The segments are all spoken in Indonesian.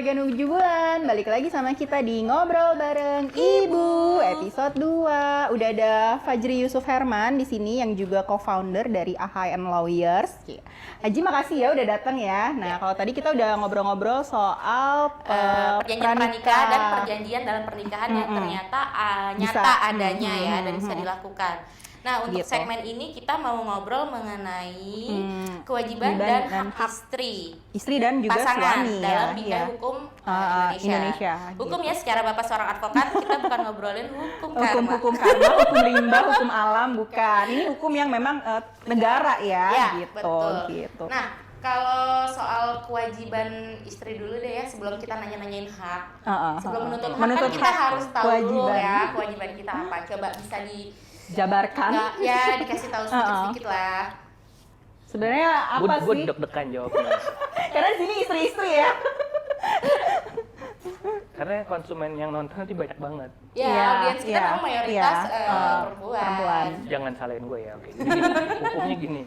keluarga Nuju Bulan, balik lagi sama kita di Ngobrol Bareng Ibu episode 2. Udah ada Fajri Yusuf Herman di sini yang juga co-founder dari AHN Lawyers. Haji makasih ya udah datang ya. Nah, kalau tadi kita udah ngobrol-ngobrol soal perjanjian pranikah dan perjanjian dalam pernikahan yang ternyata nyata adanya ya dan bisa dilakukan. Nah, untuk segmen ini kita mau ngobrol mengenai kewajiban dan hak istri dan juga pasangan suami dalam ya, bidang ya. hukum Indonesia. Hukum gitu. ya, secara Bapak seorang advokat, kita bukan ngobrolin hukum karma. Hukum karma, hukum rimba, hukum alam, bukan. Ini hukum yang memang negara ya, gitu. Betul. Gitu. Nah, kalau soal kewajiban istri dulu deh ya, sebelum kita nanya-nanyain hak. Sebelum menuntut hak kan kita harus tahu dulu ya kewajiban kita apa. Coba bisa jabarkan. Ya, dikasih tahu sedikit-sedikit lah. Sebenarnya apa sih? Gue deg-degan jawabnya. Karena di sini istri-istri ya. Karena konsumen yang nonton nanti banyak banget. Ya, audiens kita memang mayoritas perempuan. Jangan salahin gue ya. Oke. Jadi gini, hukumnya gini.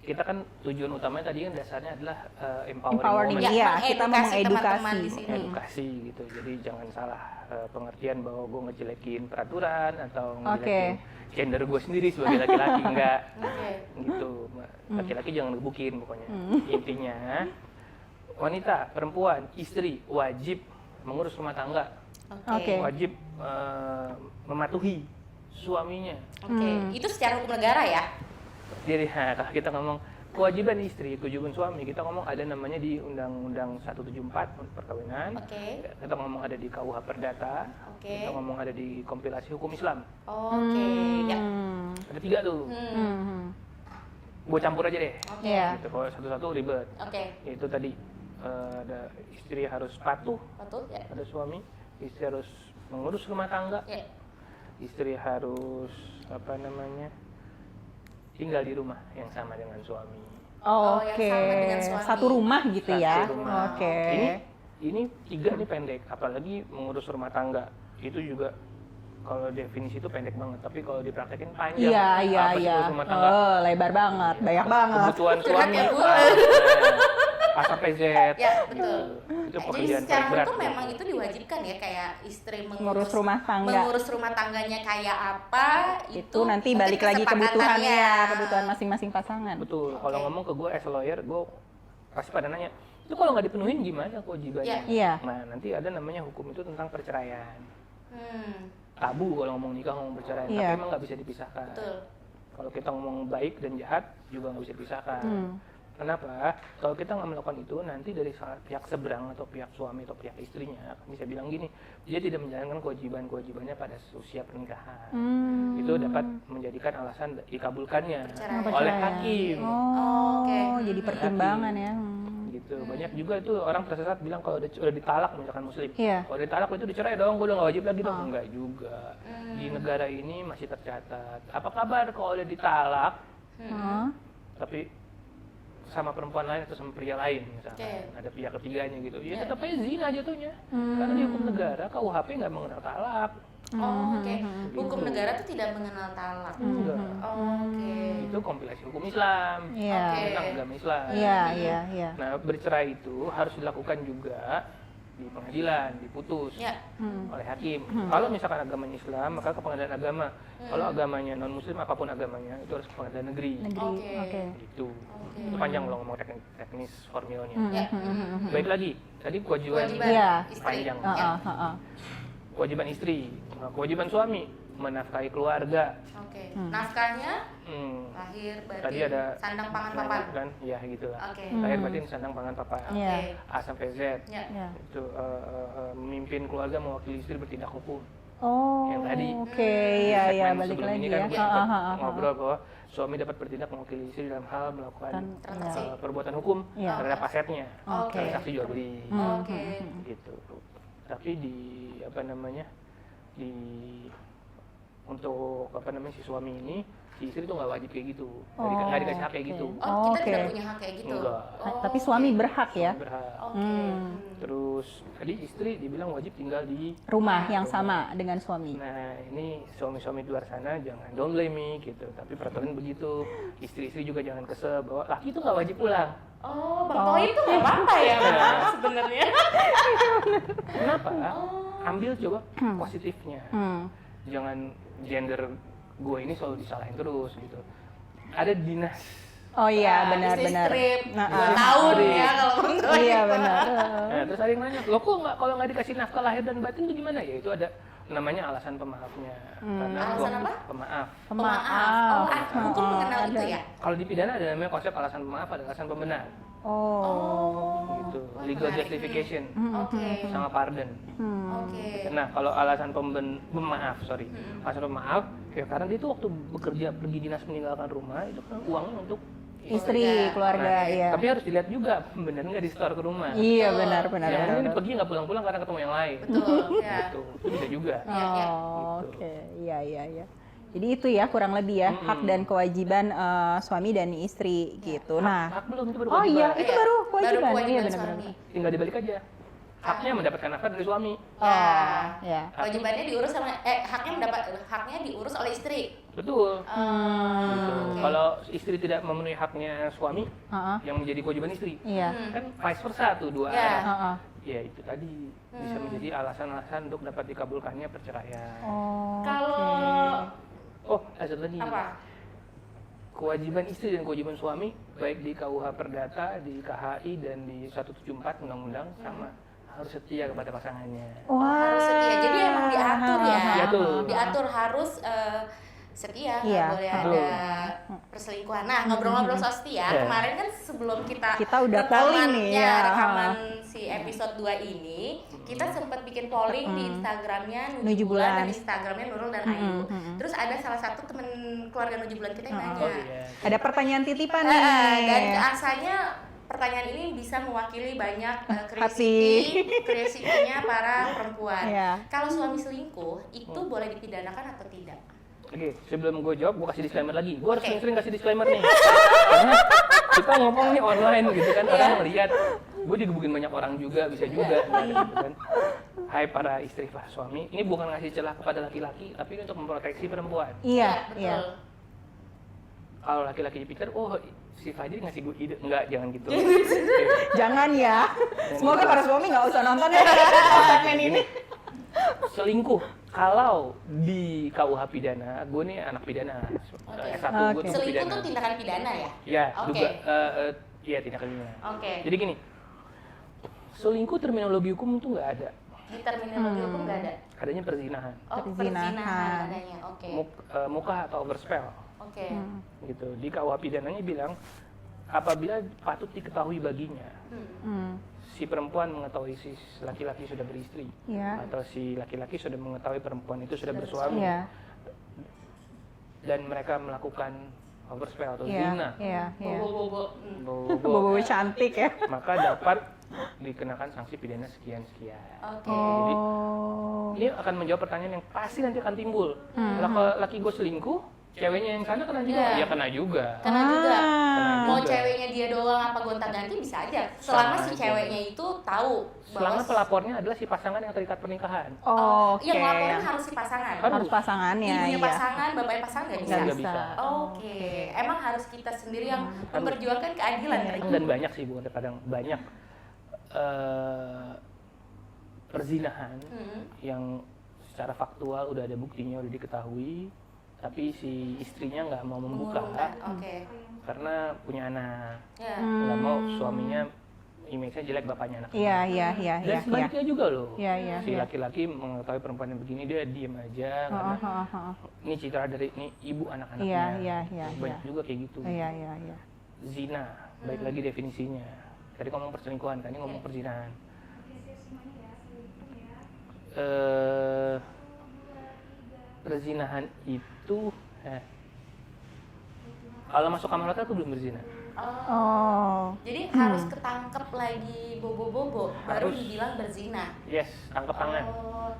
Kita kan tujuan utamanya tadi kan dasarnya adalah empowering women. Ya, kita mau teman-teman di sini. Edukasi gitu. Jadi jangan salah pengertian bahwa gue ngejelekin peraturan atau ngejelekin gender gue sendiri sebagai laki-laki, enggak. Gitu. Laki-laki jangan ngebukin pokoknya. Intinya wanita, perempuan, istri wajib mengurus rumah tangga. Wajib mematuhi suaminya. Itu secara hukum negara ya? Jadi kalau kita ngomong kewajiban istri, kewajiban suami, kita ngomong ada namanya di Undang-Undang 174 perkawinan. Kita ngomong ada di KUH Perdata. Kita ngomong ada di kompilasi hukum Islam. Ya. Ada 3 tuh. Gue campur aja deh. Gitu. Kalau satu-satu ribet. Itu tadi ada istri harus patuh. Ya. Ada suami, istri harus mengurus rumah tangga. Istri harus tinggal di rumah yang sama dengan suami. Yang sama dengan suami. Satu rumah gitu ya. Ini 3 nih pendek, apalagi mengurus rumah tangga. Itu juga kalau definisi itu pendek banget, tapi kalau dipraktekin panjang. Iya. Rumah tangga. Lebar banget, banyak banget. Kebutuhan suami. A sampai Z. Ya, betul. Itu Jadi pekerjaan secara berat. hukum memang itu diwajibkan ya, kayak istri mengurus rumah tangga. Mengurus rumah tangganya kayak apa, itu nanti balik lagi kebutuhan masing-masing pasangan. Betul. Kalau ngomong ke gue as a lawyer, gue pasti pada nanya, itu kalau nggak dipenuhin gimana kewajibannya? Nah, nanti ada namanya hukum itu tentang perceraian. Tabu kalau ngomong nikah, ngomong perceraian, tapi emang nggak bisa dipisahkan. Kalau kita ngomong baik dan jahat juga nggak bisa dipisahkan. Kenapa? Kalau kita nggak melakukan itu, nanti dari pihak seberang atau pihak suami atau pihak istrinya bisa bilang gini, dia tidak menjalankan kewajibannya pada usia pernikahan. Itu dapat menjadikan alasan dikabulkannya oleh hakim. Jadi pertimbangan ya. Gitu. Banyak juga itu orang tersesat bilang kalau udah ditalak misalkan muslim. Kalau ditalak itu dicerai dong, gue udah nggak wajib lagi dong. Enggak juga. Di negara ini masih tercatat. Apa kabar kalau udah ditalak, tapi sama perempuan lain atau sama pria lain misalkan, ada pihak ketiganya gitu, ya tetap aja zina jatuhnya. Karena di hukum negara KUHP nggak mengenal talak. Hukum negara tuh tidak mengenal talak. Itu kompilasi hukum Islam, tentang agama Islam. Nah, bercerai itu harus dilakukan juga di pengadilan, diputus oleh hakim. Kalau misalkan agamanya Islam, maka ke pengadilan agama. Kalau agamanya non Muslim, apapun agamanya, itu harus ke pengadilan negeri. Itu panjang kalau ngomong teknis formilnya. Baik lagi, tadi kewajiban panjang. Kewajiban istri, kewajiban suami menafkahi keluarga. Nafkahnya lahir berarti tadi ada sandang pangan papan kan, ya gitulah. Lahir batin sandang pangan papan. A sampai Z. Itu memimpin keluarga, mewakili istri, bertindak hukum. Yang tadi. Balik lagi kan ya. Ngobrol bahwa suami dapat bertindak mewakili istri dalam hal melakukan perbuatan hukum terhadap asetnya, transaksi jual beli. Gitu. Tapi di untuk si suami ini, si istri tuh nggak wajib kayak gitu, nggak dikasih hak kayak gitu. Oh, kita tidak punya hak kayak gitu. Enggak. Tapi suami berhak ya. Suami berhak. Terus tadi istri dibilang wajib tinggal di rumah yang sama dengan suami. Nah, ini suami-suami di luar sana jangan don't blame me gitu. Tapi peraturan begitu. Istri-istri juga jangan kesel bahwa laki itu nggak wajib pulang. Oh, Bang Toib tuh nggak apa-apa ya sebenarnya. Kenapa? Ambil coba positifnya. Jangan gender gue ini selalu disalahin terus gitu. Ada dinas. Oh iya, benar-benar. 2 tahun ya kalau Bang Toib. Iya benar. Nah, terus ada yang nanya, lo kok kalau nggak dikasih nafkah lahir dan batin itu gimana ya? Itu ada namanya alasan pemaafnya. Karena alasan apa? Pemaaf. Pemaaf. Hukum mengenal itu ya? Kalau di pidana ada namanya konsep alasan pemaaf, ada alasan pembenar. Gitu. Legal justification. Sama pardon. Nah, kalau alasan pemaaf, alasan pemaaf, ya karena dia itu waktu bekerja pergi dinas meninggalkan rumah itu kan uangnya untuk istri, keluarga, nah, ya. Tapi harus dilihat juga benar nggak di store ke rumah. Iya benar. Yang ini pergi nggak pulang-pulang karena ketemu yang lain. Betul. Gitu. Itu bisa juga. Oke, iya. Jadi itu ya kurang lebih ya hak dan kewajiban suami dan istri gitu. Nah, Hak belum, itu baru oh kewajiban. iya itu baru kewajiban. Iya kewajiban benar-benar. suami. Tinggal dibalik aja. Haknya mendapatkan nafkah dari suami. Ya. Kewajibannya diurus sama haknya diurus oleh istri. Betul. Gitu. Kalau istri tidak memenuhi haknya suami, yang menjadi kewajiban istri, kan vice versa tuh dua arah. Ya itu tadi bisa menjadi alasan-alasan untuk dapat dikabulkannya perceraian. Satu lagi. Apa? Kewajiban istri dan kewajiban suami baik di KUH Perdata, di KHI dan di 174 undang-undang sama. Harus setia kepada pasangannya. Harus setia. Jadi emang diatur ya. Diatur harus setia, nggak Iya. boleh ada perselingkuhan. Nah, ngobrol-ngobrol soal setia, kemarin kan sebelum kita udah polling nih ya. Rekaman si episode 2 ini, kita sempat bikin polling di Instagramnya Nuju Bulan dan Instagramnya Nurul dan Ayu. Terus ada salah satu temen keluarga Nuju Bulan kita yang nanya. Ada pertanyaan titipan nih. Dan asalnya pertanyaan ini bisa mewakili banyak kreasinya para perempuan. Kalau suami selingkuh, itu boleh dipidanakan atau tidak? Oke, sebelum gue jawab, gue kasih disclaimer lagi. Gue harus sering-sering kasih disclaimer nih. Karena kita ngomong nih online gitu kan, orang melihat. Gue digebukin banyak orang juga, bisa juga. Gitu kan. Hai para istri, para suami, ini bukan ngasih celah kepada laki-laki, tapi untuk memproteksi perempuan. Iya. Kalau laki-laki pikir, si Fajri ngasih gue ide. Enggak, jangan gitu. Jangan ya. Semoga para suami nggak usah nonton ya segmen ini. Selingkuh, kalau di KUH pidana, gue nih anak pidana, S1 gue tuh Selingkuh pidana. tuh tindakan pidana ya? Ya, tindakan pidana. Jadi gini, selingkuh terminologi hukum tuh nggak ada. Di terminologi hukum nggak ada? Adanya perzinahan. Perzinahan adanya, Mukah atau overspell. Gitu. Di KUH pidananya bilang, apabila patut diketahui baginya, si perempuan mengetahui si laki-laki sudah beristri, atau si laki-laki sudah mengetahui perempuan itu sudah bersuami, dan mereka melakukan overspell atau zina, bobo cantik ya, maka dapat dikenakan sanksi pidana sekian-sekian. Jadi ini akan menjawab pertanyaan yang pasti nanti akan timbul. Kalau laki gue selingkuh, ceweknya yang sana kena juga? Ya kena juga. Kena juga. Mau ceweknya dia doang apa gonta-ganti bisa aja. Selama si ceweknya itu tahu. Selama pelapornya adalah si pasangan yang terikat pernikahan. Yang melaporkan harus si pasangan. Harus pasangannya. Ibunya pasangan, bapaknya pasangan nggak bisa. Bisa. Emang harus kita sendiri yang memperjuangkan keadilan. Dan banyak sih, bukan kadang banyak perzinahan yang secara faktual udah ada buktinya, udah diketahui, tapi si istrinya nggak mau membuka karena punya anak, nggak mau suaminya image-nya jelek, bapaknya anak. Iya. Dan sebaliknya juga loh. Iya. Si laki-laki mengetahui perempuan yang begini, dia diem aja karena ini citra dari ini ibu anak-anaknya. Iya. Banyak juga kayak gitu. Iya. Zina, baik lagi definisinya. Tadi ngomong perselingkuhan, kan ini ngomong perzinahan. Perzinahan itu kalau masuk kamar hotel tuh belum berzina. Jadi harus ketangkep lagi bobo-bobo baru dibilang berzina. Yes, tangkap tangan.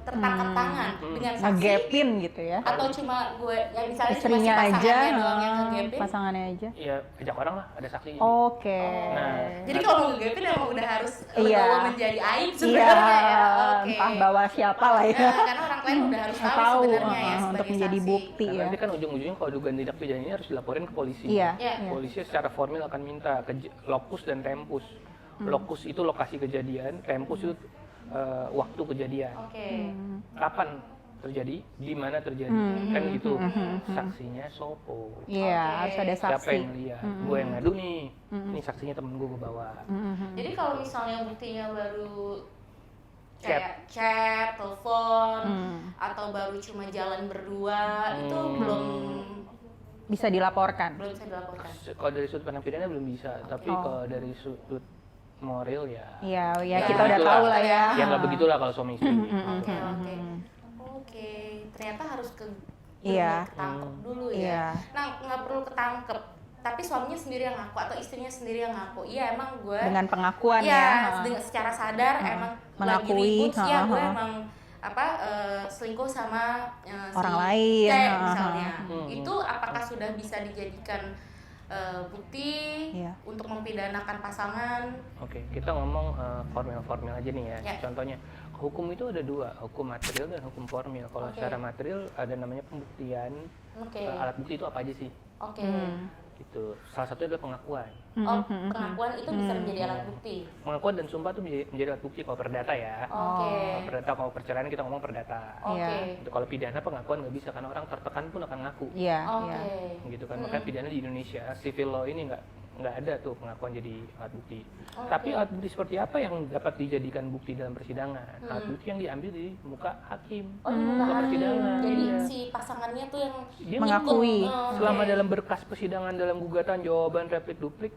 Tertangkap tangan dengan saksi. Ngegapin gitu ya. Atau cuma gue yang misalnya Istrinya cuma si aja, pasangannya doang yang ngegapin. pasangannya aja. Iya, ajak orang lah, ada saksi. Oke. Nah, Jadi kalau ngegapin emang udah harus Iya. legowo menjadi aib Iya, sebenarnya ya. Oke. entah bawa siapa lah ya. Nah, karena orang lain udah harus tahu sebenarnya ya untuk sebagai menjadi saksi. bukti Nah, ya. nanti kan ujung-ujungnya kalau dugaan tindak pidana ini harus dilaporin ke polisi. Iya. Polisi secara formal akan minta ke lokus dan tempus. Lokus itu lokasi kejadian, tempus itu waktu kejadian. Oke. Kapan terjadi, di mana terjadi, kan gitu. Saksinya sopo. Iya, harus ada Siapa saksi. yang lihat? Gue yang ngadu nih. Ini saksinya temen gue bawa. Jadi kalau misalnya buktinya baru kayak chat, telepon, atau baru cuma jalan berdua, itu belum Bisa dilaporkan. bisa dilaporkan. Kalau dari sudut pandang pidana belum bisa, tapi kalau dari sudut moral ya. Iya, ya Ya, kita udah begitulah. tahu lah ya. Ya nggak begitulah kalau suami istri. Oke. Oke, ternyata harus Iya. ketangkep dulu ya. Iya. Nah, nggak perlu ketangkep, tapi suaminya sendiri yang ngaku atau istrinya sendiri yang ngaku. Iya, emang gue Dengan pengakuan Iya, ya. dengan secara sadar emang lagi Mengakui, ribut, ya gue ha. emang selingkuh sama Orang si lain, C ha. misalnya. Itu apakah sudah bisa dijadikan bukti Iya. untuk mempidanakan pasangan? Oke, kita ngomong formal aja nih ya. Ya. Contohnya, hukum itu ada dua, hukum material dan hukum formil. Kalau Oke. secara material ada namanya pembuktian. Oke. Alat bukti itu apa aja sih? Oke. Gitu. Salah satunya adalah pengakuan. Oh, pengakuan itu bisa menjadi alat bukti. Pengakuan dan sumpah itu menjadi alat bukti kalau perdata ya. Oke. Kalau perdata, kalau perceraian kita ngomong perdata. Oke. Iya. Untuk kalau pidana pengakuan nggak bisa karena orang tertekan pun akan ngaku. Iya, Oke. iya. Gitu kan. Makanya pidana di Indonesia civil law ini nggak ada tuh pengakuan jadi alat bukti. Tapi alat bukti seperti apa yang dapat dijadikan bukti dalam persidangan? Alat bukti yang diambil di muka hakim. Oh, di muka hakim. persidangan. Jadi Iya. si pasangannya tuh yang Dia Mengakui. selama dalam berkas persidangan, dalam gugatan, jawaban, replik, duplik,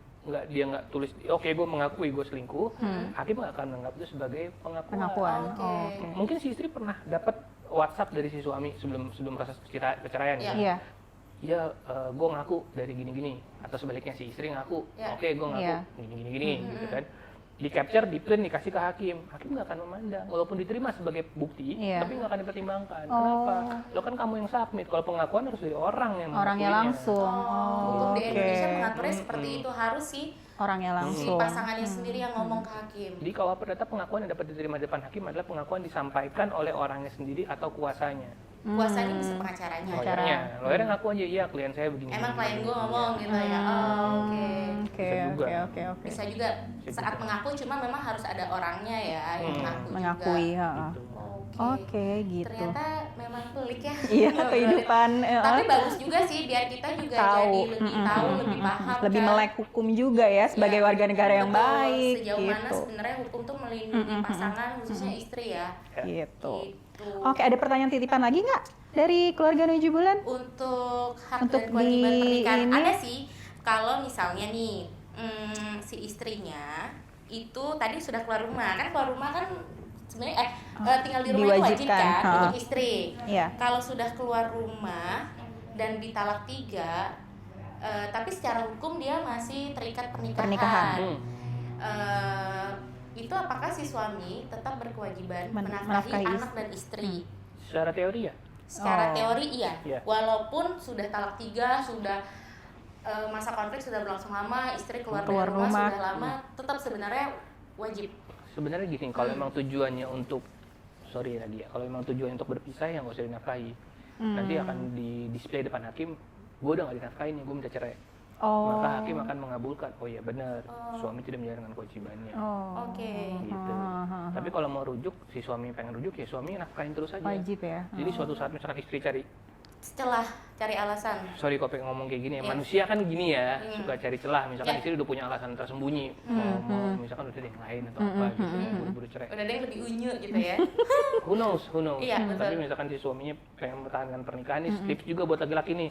dia nggak tulis, oke gue mengakui gue selingkuh, hakim nggak akan menganggap itu sebagai pengakuan. Pengakuan. Oke. Oh, oke. Mungkin si istri pernah dapat WhatsApp dari si suami sebelum proses perceraian Iya. ya. Iya. Ya, gue ngaku dari gini-gini, atau sebaliknya si istri ngaku, Ya. oke gue ngaku Iya. gini-gini, gitu kan. Di capture, di print, dikasih ke hakim nggak akan memandang, walaupun diterima sebagai bukti, Iya. tapi nggak akan dipertimbangkan. Oh. Kenapa? Lo kan kamu yang submit, kalau pengakuan harus dari orang yang Orangnya mengakuinya. langsung. Untuk di Oke. Indonesia mengaturnya seperti itu, harus sih Orangnya si langsung. pasangannya sendiri yang ngomong ke hakim. Jadi kalau perdata pengakuan yang dapat diterima di depan hakim adalah pengakuan disampaikan oleh orangnya sendiri atau kuasanya. Kuasa ini bisa pengacaranya. Lawyernya, lawyernya ngaku aja, iya klien saya begini. Emang klien gue ngomong gitu ya. Oke. Oke, Bisa juga. oke. Bisa juga saat mengaku, cuma memang harus ada orangnya ya yang mengaku Mengakui, juga. ha. Gitu. Oke, gitu. Ternyata memang pelik ya. Iya, ngobrolin. kehidupan Tapi bagus juga sih biar kita juga tahu. jadi lebih tahu, lebih paham. lebih kan. melek hukum juga ya sebagai Iya, warga negara yang betul. baik Sejauh mana gitu. sebenarnya hukum tuh melindungi pasangan khususnya istri ya. Gitu. Gitu. Oke, ada pertanyaan titipan lagi nggak dari keluarga Nuju Bulan? Untuk hak Untuk dan kewajiban di pernikahan ini? ada sih. Kalau misalnya nih si istrinya itu tadi sudah keluar rumah kan sebenarnya tinggal di rumah itu wajib Diwajibkan, kan ha. untuk istri. Iya. Kalau sudah keluar rumah dan ditalak 3 tapi secara hukum dia masih terikat pernikahan. Itu apakah si suami tetap berkewajiban menafkahi menafkahi anak dan istri? Secara teori ya, Secara Oh. teori iya. Iya. Walaupun sudah talak 3, sudah masa konflik sudah berlangsung lama, istri keluar Keluar dari rumah rumah. sudah lama, tetap sebenarnya wajib. sebenarnya gini, kalau emang tujuannya untuk, sorry Nadia, kalau emang tujuannya untuk berpisah ya nggak usah dinafkahi. Nanti akan di display depan hakim, gue udah nggak dinafkahi nih, gue minta cerai. Oh. Maka hakim akan mengabulkan, oh iya benar, suami tidak menjalankan kewajibannya. Oh. Oke. Gitu. Tapi kalau mau rujuk, si suami pengen rujuk ya suami nafkahin terus aja. Wajib ya. Jadi suatu saat misalkan istri cari, Setelah cari alasan. sorry kok pengen ngomong kayak gini ya, Iya. manusia kan gini ya, suka cari celah. Misalkan Iya. istri udah punya alasan tersembunyi, mau misalkan udah ada yang lain atau apa gitu, buru-buru cerai. Udah ada yang lebih unyu gitu ya. Who knows? Iya, betul. Tapi misalkan si suaminya pengen mempertahankan pernikahan, ini tips juga buat laki-laki nih.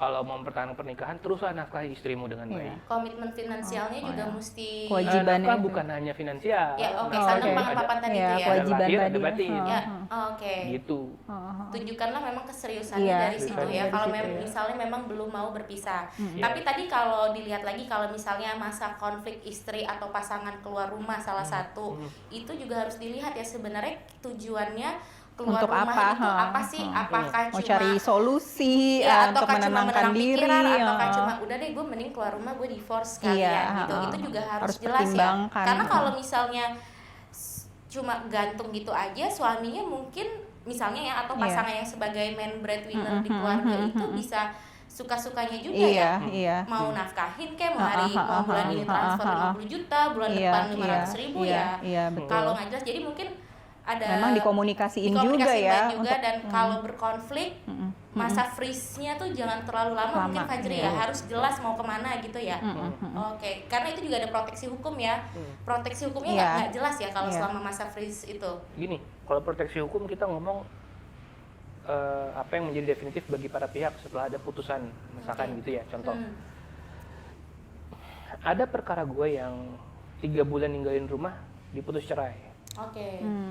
kalau mau mempertahankan pernikahan, teruslah nafkahi istrimu dengan baik. Komitmen finansialnya juga mesti. Kewajiban nafkah bukan hanya finansial. Ya, sama papan tadi itu ya. Kewajiban ada tadi. batin. Ya, oke. Gitu. Tunjukkanlah memang keseriusannya dari situ ya. Kalau misalnya memang belum mau berpisah. Tapi tadi kalau dilihat lagi, kalau misalnya masa konflik istri atau pasangan keluar rumah salah satu, itu juga harus dilihat ya sebenarnya tujuannya keluar untuk rumah apa? itu apa sih? Apakah Mau cuma cari solusi atau untuk menenangkan diri, ataukah cuma udah deh gue mending keluar rumah, gue divorce kalian gitu. Itu juga harus jelas ya. Karena kalau misalnya cuma gantung gitu aja, suaminya mungkin misalnya ya, atau pasangan yang sebagai main breadwinner di keluarga itu bisa suka-sukanya juga mau nafkahin kayak mau bulan ini transfer 50 juta, bulan depan 500.000 kalau nggak jelas. Jadi mungkin ada memang dikomunikasiin juga ya dan kalau berkonflik masa freeze-nya tuh jangan terlalu lama mungkin Fajri ya, harus jelas mau kemana gitu ya. Oke, karena itu juga ada proteksi hukum ya. Proteksi hukumnya nggak jelas ya kalau selama masa freeze itu. Gini, kalau proteksi hukum kita ngomong apa yang menjadi definitif bagi para pihak setelah ada putusan, misalkan gitu ya, contoh. Ada perkara gue yang 3 bulan ninggalin rumah diputus cerai.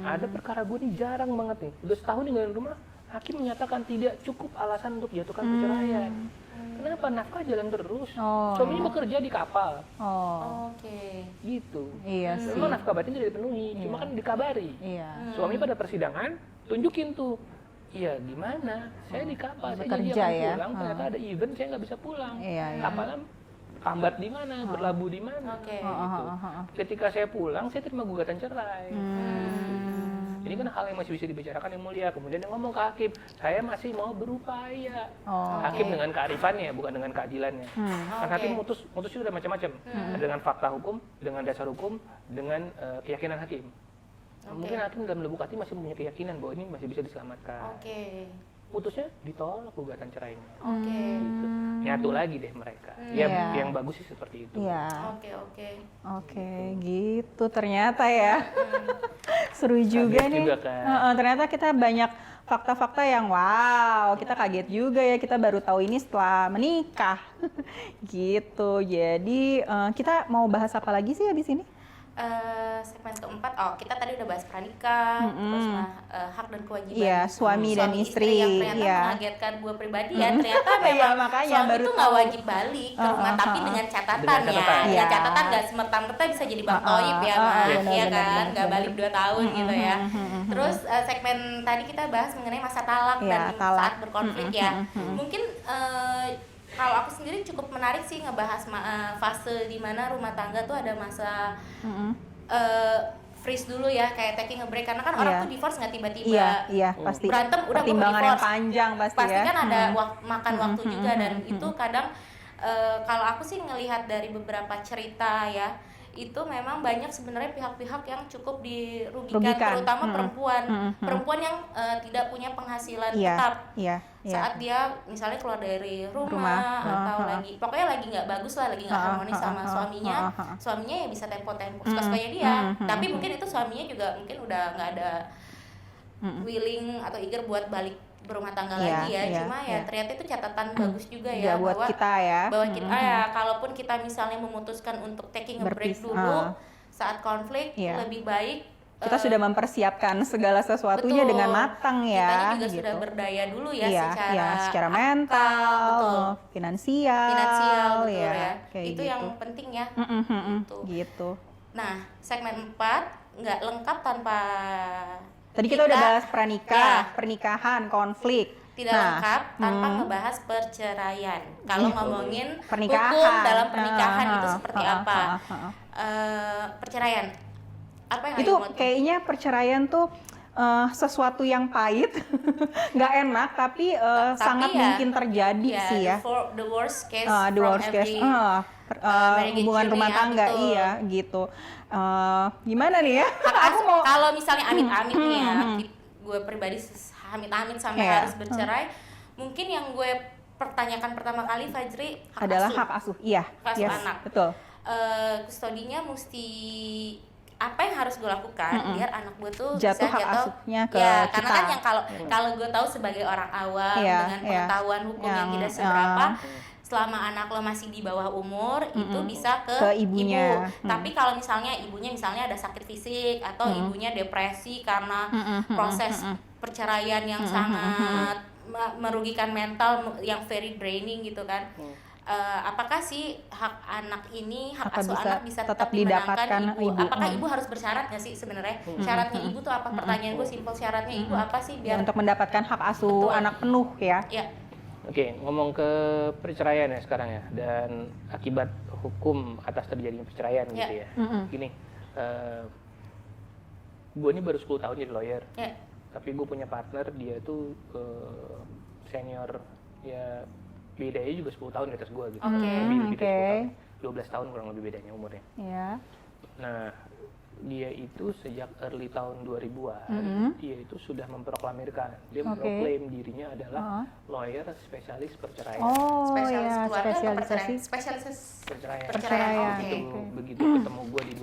Ada perkara gue nih jarang banget nih, udah setahun ninggalin rumah, hakim menyatakan tidak cukup alasan untuk jatuhkan perceraian. Kenapa? Nafkah jalan terus. Suaminya bekerja di kapal. Gitu. Memang nafkah batin tidak dipenuhi, cuma kan dikabari. Suami pada persidangan tunjukin tuh, iya gimana? Saya di kapal, saya janji akan pulang, ternyata ada event saya nggak bisa pulang. Kapalnya tambat di mana, berlabuh di mana. Gitu. Ketika saya pulang, saya terima gugatan cerai. Ini kan hal yang masih bisa dibicarakan yang mulia. Kemudian dia ngomong ke hakim, saya masih mau berupaya. Hakim dengan kearifannya, bukan dengan keadilannya. Kan hakim mutus itu udah macam-macam. Dengan fakta hukum, dengan dasar hukum, dengan keyakinan hakim. Mungkin hakim dalam lubuk hati masih punya keyakinan bahwa ini masih bisa diselamatkan. Putusnya ditolak gugatan cerainya. Gitu. Nyatu lagi deh mereka. Yang bagus sih seperti itu. Oke, gitu ternyata ya. Seru juga nih. Juga kan. Ternyata kita banyak fakta-fakta yang wow, kita kaget juga ya, kita baru tahu ini setelah menikah. Gitu. Jadi kita mau bahas apa lagi sih habis ini? Segmen keempat, kita tadi udah bahas pranikah, terus hak dan kewajiban suami dan istri yang ternyata mengagetkan gue pribadi ya, ternyata memang suami itu nggak wajib balik ke rumah, tapi dengan catatan dengan catatan nggak semerta-merta bisa jadi Bang Toib ya, ya kan, nggak balik 2 tahun gitu ya. Terus segmen tadi kita bahas mengenai masa talak dan saat berkonflik ya, mungkin kalau aku sendiri cukup menarik sih ngebahas fase di mana rumah tangga tuh ada masa freeze dulu ya, kayak taking a break, karena kan orang tuh divorce nggak tiba-tiba pasti berantem udah pertimbangan yang panjang pasti kan ada makan waktu juga, dan itu kadang kalau aku sih ngelihat dari beberapa cerita ya, itu memang banyak sebenarnya pihak-pihak yang cukup dirugikan, terutama perempuan yang tidak punya penghasilan tetap saat dia misalnya keluar dari rumah atau pokoknya lagi nggak bagus lah, lagi nggak harmonis sama suaminya ya bisa tempo-tempo suka-sukanya dia, tapi mungkin itu suaminya juga mungkin udah nggak ada willing atau eager buat balik berumah tangga lagi ya, cuma ya ternyata itu catatan bagus juga ya, buat bahwa kita ya, kalaupun kita misalnya memutuskan untuk taking a break dulu saat konflik, lebih baik kita sudah mempersiapkan segala sesuatunya dengan matang ya, kitanya juga sudah berdaya dulu ya, secara mental, finansial ya. Kayak itu gitu. Yang penting ya. Gitu. Nah, segmen 4 nggak lengkap tanpa tadi kita udah bahas pernikahan, konflik. Tidak lengkap tanpa ngebahas perceraian. Kalau ngomongin pernikahan, hukum dalam pernikahan itu seperti apa? Perceraian. Apa yang itu kayaknya perceraian tuh sesuatu yang pahit, nggak enak, tapi sangat mungkin terjadi sih ya. The worst case hubungan rumah tangga gitu. Gimana nih ya? Kalau misalnya amit-amit nih ya, gue pribadi amit-amit sampai harus bercerai, mungkin yang gue pertanyakan pertama kali, Fajri, hak asuh anak. Betul. Kustodinya mesti apa yang harus gue lakukan biar anak gue tuh jatuh bisa hak asuhnya ke ya, kita. karena kan yang kalau gue tahu sebagai orang awam dengan pengetahuan hukum yang tidak seberapa, selama anak lo masih di bawah umur itu bisa ke ibunya. Ibu. Tapi kalau misalnya ibunya ada sakit fisik atau ibunya depresi karena proses perceraian yang sangat merugikan mental, yang very draining gitu kan. Apakah sih hak anak ini, hak asuh anak bisa tetap dimenangkan ibu? Apakah ibu harus bersyarat nggak sih sebenarnya? Syaratnya ibu tuh apa? Pertanyaan gue simpel, syaratnya ibu apa sih biar untuk mendapatkan hak asuh anak penuh ya? Oke, ngomong ke perceraian ya sekarang ya, dan akibat hukum atas terjadinya perceraian gitu ya. Gini, gue ini baru 10 tahun jadi lawyer, tapi gue punya partner, dia tuh senior ya, bedanya juga 10 tahun di atas gue gitu. Lebih dari 10 tahun, 12 tahun kurang lebih bedanya umurnya. Nah, dia itu sejak early tahun 2000-an, dia itu sudah memproklamirkan, dia memproklaim dirinya adalah lawyer spesialis perceraian. Spesialisasi perceraian. Begitu ketemu gue di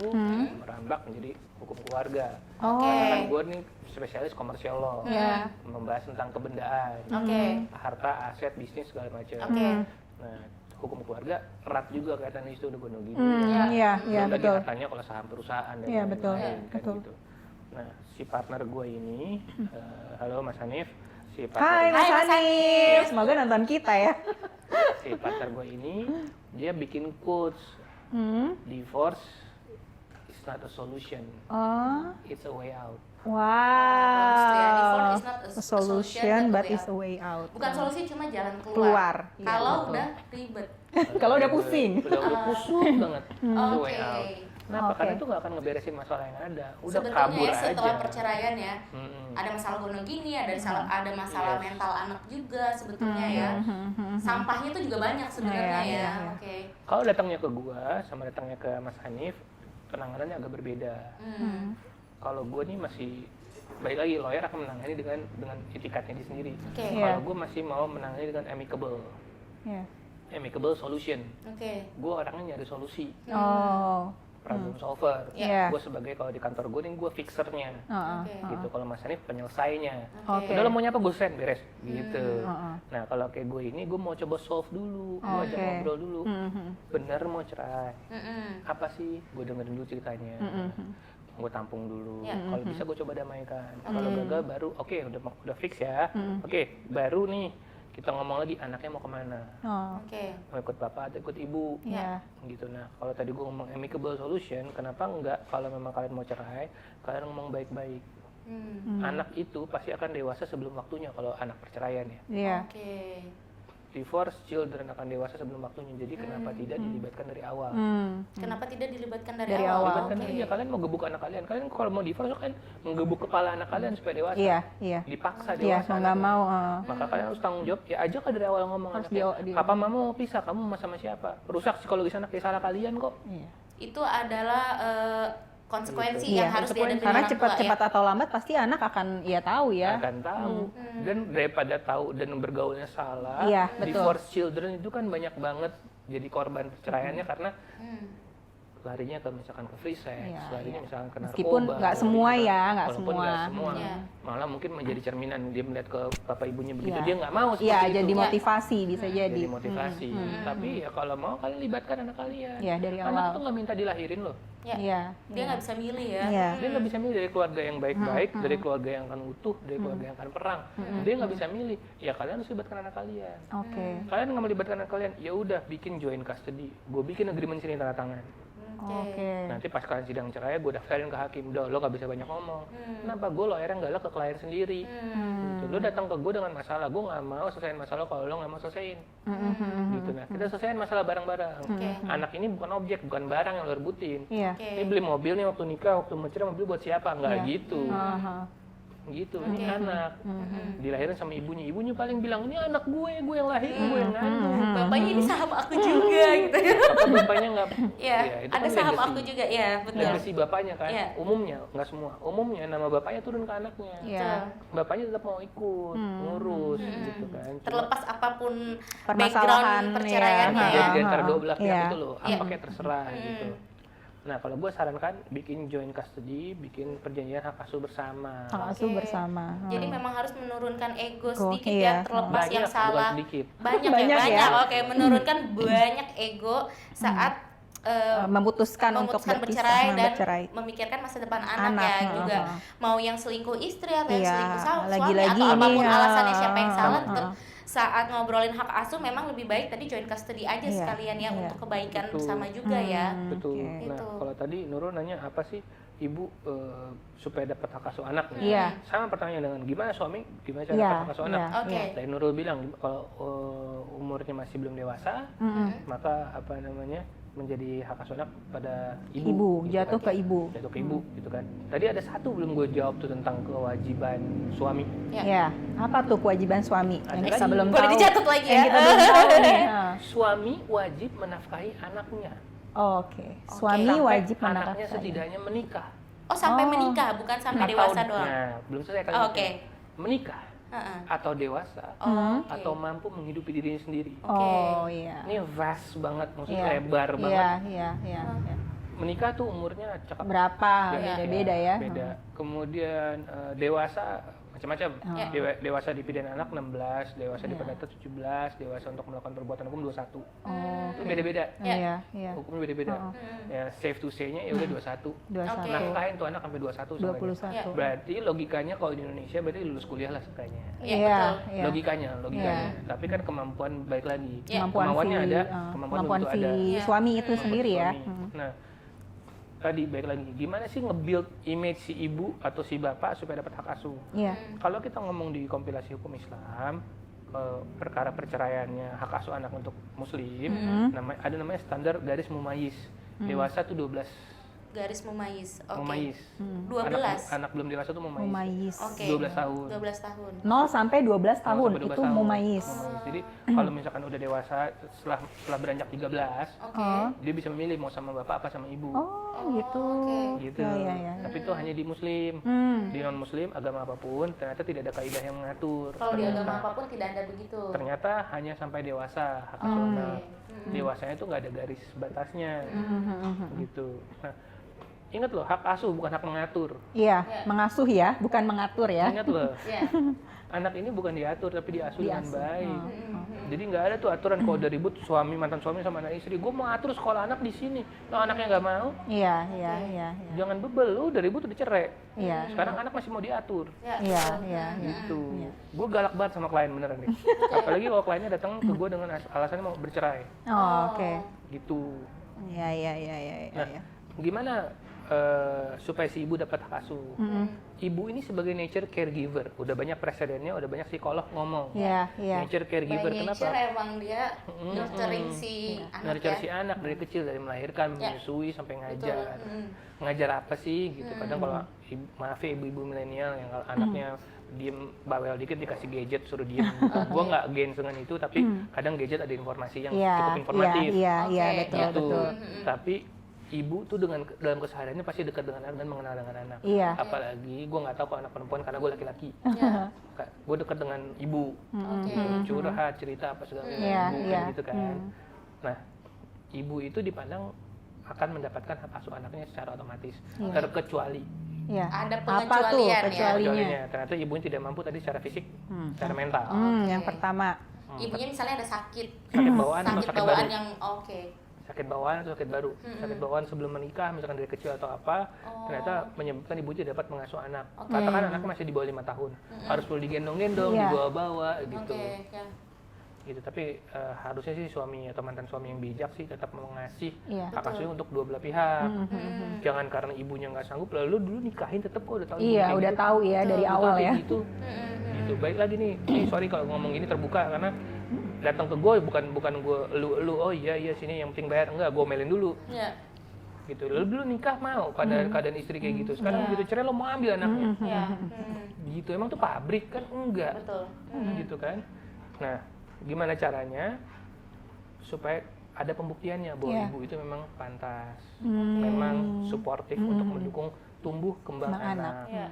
2010, merambak menjadi hukum keluarga. Karena kan gue nih spesialis komersial law, membahas tentang kebendaan, harta, aset, bisnis segala macam. Nah, hukum keluarga erat juga kaitan di situ, udah gue gitu. Betul. Hartanya kalau saham perusahaan dan lain-lain kan gitu. Nah, si partner gue ini, halo Mas Hanif, Hai Mas Hanif, semoga nonton kita ya. Si partner gue ini dia bikin quotes, divorce is not a solution, it's a way out. Divorce is not a solution, but it's a way out. Bukan solusi, cuma jalan keluar. Kalau udah ribet. Kalau udah pusing. Udah pusing banget. It's a way out. Kenapa? Karena itu nggak akan ngeberesin masalah yang ada. Udah sebetulnya kabur ya, setelah aja. Perceraian ya, ada masalah gono gini, ada masalah mental anak juga sebetulnya ya. Sampahnya tuh juga banyak sebenarnya ya. Kalau datangnya ke gua sama datangnya ke Mas Hanif, penanganannya agak berbeda. Kalau gue nih masih, balik lagi, lawyer akan menangani dengan etikatnya dia sendiri. Kalau gue masih mau menangani dengan amicable solution. Gue orangnya nyari solusi. Problem solver. Gue sebagai, kalau di kantor gue nih, gue fixernya. Gitu. Kalau Mas Hanif penyelesainya. Udah lo maunya apa, gue send, beres. Gitu. Nah, kalau kayak gue ini, gue mau coba solve dulu. Gue ajak ngobrol dulu. Bener mau cerai. Apa sih? Gue dengerin dulu ceritanya. Gue tampung dulu, kalau bisa gue coba damaikan. Kalau gagal baru, udah fix ya. Baru nih kita ngomong lagi, anaknya mau kemana? Mau ikut bapak atau ikut ibu? Gitu. Nah, kalau tadi gue ngomong amicable solution, kenapa enggak kalau memang kalian mau cerai, kalian ngomong baik-baik. Anak itu pasti akan dewasa sebelum waktunya kalau anak perceraian ya. Divorce, children akan dewasa sebelum waktunya. Jadi kenapa tidak dilibatkan dari awal? Kenapa tidak dilibatkan dari awal? Dilibatkan aja. Kalian mau gebuk anak kalian. Kalian kalau mau divorce kan menggebuk kepala anak kalian supaya dewasa. Dipaksa dewasa. Nggak mau. Maka kalian harus tanggung jawab. Ya ajak dari awal ngomong anaknya. Papa mama mau pisah, kamu sama siapa? Rusak psikologis anak, ya salah kalian kok. Itu adalah konsekuensi yang harus dihadapi karena orang cepat atau lambat pasti anak akan tahu ya. Akan tahu. Dan daripada tahu dan bergaulnya salah, divorce children itu kan banyak banget jadi korban perceraiannya karena larinya ke misalkan ke free sex, larinya misalkan ke narkoba. Meskipun nggak semua ya, nggak semua. Malah mungkin menjadi cerminan, dia melihat ke bapak ibunya begitu, dia nggak mau seperti itu. Jadi motivasi, bisa jadi. Jadi motivasi. Tapi ya kalau mau kalian libatkan anak kalian. Dari awal. Anak tuh nggak minta dilahirin loh. Dia nggak bisa milih ya. Dia nggak bisa milih dari keluarga yang baik-baik, dari keluarga yang akan utuh, dari keluarga yang akan perang. Dia nggak bisa milih. Ya kalian harus libatkan anak kalian. Kalian nggak melibatkan anak kalian, ya udah bikin joint custody. Gue bikin agreement sini tanda tangan. Nanti pas kalian sidang cerai, gue daftarin ke hakim. Udah, lo gak bisa banyak ngomong. Kenapa? Gue lawyernya galak ke klien sendiri. Gitu. Lo datang ke gue dengan masalah, gue gak mau selesaiin masalah kalau lo gak mau selesaiin. Gitu. Nah, kita selesaiin masalah bareng-bareng. Anak ini bukan objek, bukan barang yang lo rebutin. Ini beli mobil nih waktu nikah, waktu mau cerai, mobil buat siapa? Nggak gitu. Gitu, ini anak dilahirin sama ibunya paling bilang, ini anak gue yang lahir, gue yang ngandung. Bapaknya ini saham aku juga gitu. Bapaknya nggak, itu ada kan saham legacy. Aku juga ya, betul. Legacy bapaknya kan, umumnya nggak semua, umumnya nama bapaknya turun ke anaknya. Bapaknya tetap mau ikut ngurus, gitu kan. Terlepas apapun permasalahan perceraiannya ya. Di antara dua belah pihak itu loh, apakah terserah gitu. Nah, kalau gue sarankan bikin joint custody, bikin perjanjian hak asuh bersama. Hak asuh bersama. Jadi memang harus menurunkan ego Ego, sedikit iya. ya, terlepas Banyak, yang salah. bukan sedikit. Banyak, Banyak ya, ya. banyak. Oke, menurunkan banyak ego saat memutuskan untuk bercerai dan bercerai. memikirkan masa depan anak ya juga. Mau yang selingkuh istri atau yang Iya, selingkuh suami lagi-lagi atau ini, apapun alasannya siapa yang salah, uh, uh. saat ngobrolin hak asuh memang lebih baik tadi joint custody aja Iya, sekalian ya iya. untuk kebaikan Betul. bersama juga ya. Betul. Oke. Nah, Gitu. kalau tadi Nurul nanya apa sih ibu supaya dapat hak asuh anak? Iya. Sama pertanyaan dengan gimana suami, gimana cara Iya, dapat hak asuh anak? iya. Oke. Tadi Nurul bilang kalau umurnya masih belum dewasa, maka apa namanya menjadi hak asuh anak pada ibu. gitu Jatuh kan. ke ibu. Jatuh ke ibu, gitu kan. Tadi ada satu belum gue jawab tuh tentang kewajiban suami. Ya, apa tuh kewajiban suami yang kita lagi. belum Boleh tahu? dicatat lagi ya. Yang kita belum tahu nih. Suami wajib menafkahi anaknya. Oke, suami Sampai wajib anaknya menafkahi. setidaknya menikah. Oh, sampai Oh. menikah bukan sampai Atau- dewasa doang. Nah, belum selesai kali. Oke. Menikah Heeh. atau dewasa Oh, oke. atau mampu menghidupi dirinya sendiri. Oh iya. Ini vast banget, maksudnya Iya. lebar banget. Iya, iya, iya. iya. Menikah tuh umurnya cakep. Berapa? Beda, Beda-beda ya. Beda. Kemudian dewasa macam-macam. Oh. Dewasa di pidana anak 16, dewasa di perdata 17, dewasa untuk melakukan perbuatan hukum 21. Oh, Itu beda-beda. iya, iya. Hukumnya beda-beda. Ya safe to say-nya ya udah 21. 21. Oke. Nafkahin tuh anak sampai 21 semuanya. 21. Berarti logikanya kalau di Indonesia berarti lulus kuliah lah sebenarnya. Iya, Iya, betul. iya. Logikanya. Tapi kan kemampuan baik lagi. Iya. Kemampuannya si, ada, kemampuan belum tentu si ada. Iya. suami itu Kemampuan sendiri ya. suami. Nah, tadi baik lagi, gimana sih nge-build image si ibu atau si bapak supaya dapat hak asuh? Iya. Kalau kita ngomong di kompilasi hukum Islam, perkara perceraiannya hak asuh anak untuk muslim, ada namanya standar garis mumayyiz. Dewasa tuh 12 Garis mumayyiz. Oke. mumayyiz. 12. Anak belum dewasa tuh mumayyiz. Mumayyiz. Oke. 12 tahun. 12 tahun. 0 sampai 12 tahun Sampai 12 itu tahun. mumayyiz. Jadi kalau misalkan udah dewasa setelah beranjak 13, Oke. dia bisa memilih mau sama bapak apa sama ibu. Oh, gitu. oke. Gitu. Ya, ya, ya. Tapi itu hanya di muslim. Di non muslim agama apapun ternyata tidak ada kaidah yang mengatur. Kalau di agama apapun tidak ada begitu. Ternyata hanya sampai dewasa hak asuh anak. Dewasanya itu nggak ada garis batasnya. Gitu. Nah, ingat loh, hak asuh bukan hak mengatur. Iya, mengasuh ya, bukan mengatur ya. Ingat loh, Iya. anak ini bukan diatur tapi diasuh dengan Diasuh. baik. Jadi nggak ada tuh aturan kalau udah ribut mantan suami sama anak istri, gue mau atur sekolah anak di sini. Kalau anaknya nggak mau, Iya, iya, iya, iya. jangan bebel, lu udah ribut udah cerai. Iya. Sekarang anak masih mau diatur. Ya, Iya, betul. iya, iya. Gitu. Gue galak banget sama klien beneran nih. Apalagi kalau kliennya datang ke gue dengan alasannya mau bercerai. Oh, oke. Gitu. Iya, iya, iya, iya, Nah, iya. gimana supaya si ibu dapat hak asuh? Ibu ini sebagai nature caregiver, udah banyak presidennya, udah banyak psikolog ngomong. Iya, iya. Nature caregiver, By kenapa? nature emang dia nurturing si anak Nurture ya. si anak dari kecil, dari melahirkan, menyusui sampai ngajar. Betul. Ngajar apa sih gitu. Kadang kalau maaf ya ibu-ibu milenial yang kalau anaknya diem bawel dikit dikasih gadget suruh diem. Gua nggak against dengan itu, tapi kadang gadget ada informasi yang Iya, cukup informatif. Iya, iya, Oke, betul, Gitu. betul. Tapi ibu tuh dalam kesehariannya pasti dekat dengan anak dan mengenal dengan anak. Iya. Apalagi gue nggak tahu kalau anak perempuan karena gue laki-laki. Ya. Gue dekat dengan ibu, Oke. curhat, cerita apa segala macam, Iya, ibu, iya. kayak gitu kan. Nah, ibu itu dipandang akan mendapatkan hak asuh anaknya secara otomatis, terkecuali Iya. Ada Apa tuh pengecualian ya. kecualinya? ternyata ibunya tidak mampu tadi secara fisik, secara mental, Yang pertama. Ibunya misalnya ada sakit. sakit bawaan atau Sakit sakit bawaan baru, yang oke. sakit bawaan atau sakit baru, sakit bawaan sebelum menikah misalkan dari kecil atau apa, ternyata menyebabkan ibu tidak dapat mengasuh anak. Katakan anaknya masih di bawah 5 tahun, harus perlu digendong-gendong, Iya. dibawa-bawa gitu. Oke, ya. Gitu. Tapi harusnya sih suami atau mantan suami yang bijak sih tetap mengasih Iya. hak asuhnya untuk dua belah pihak. Jangan karena ibunya nggak sanggup lalu dulu nikahin tetap kok udah tahu. Iya, kayak udah gitu. tahu ya dari Bukan awal kayak ya. Gitu. Gitu. Baik lagi nih. Sorry kalau ngomong gini terbuka karena datang ke gue bukan gue lu oh iya sini yang penting bayar, enggak, gue melin dulu. Ya. Gitu. Lalu dulu nikah mau keadaan istri kayak gitu. Sekarang begitu cerai lo mau ambil anaknya. Ya. Gitu. Emang tuh pabrik kan? Enggak. Betul. Gitu kan. Nah, gimana caranya supaya ada pembuktiannya bahwa Iya. ibu itu memang pantas, memang suportif untuk mendukung tumbuh kembang Kembang anak. anak. Ya.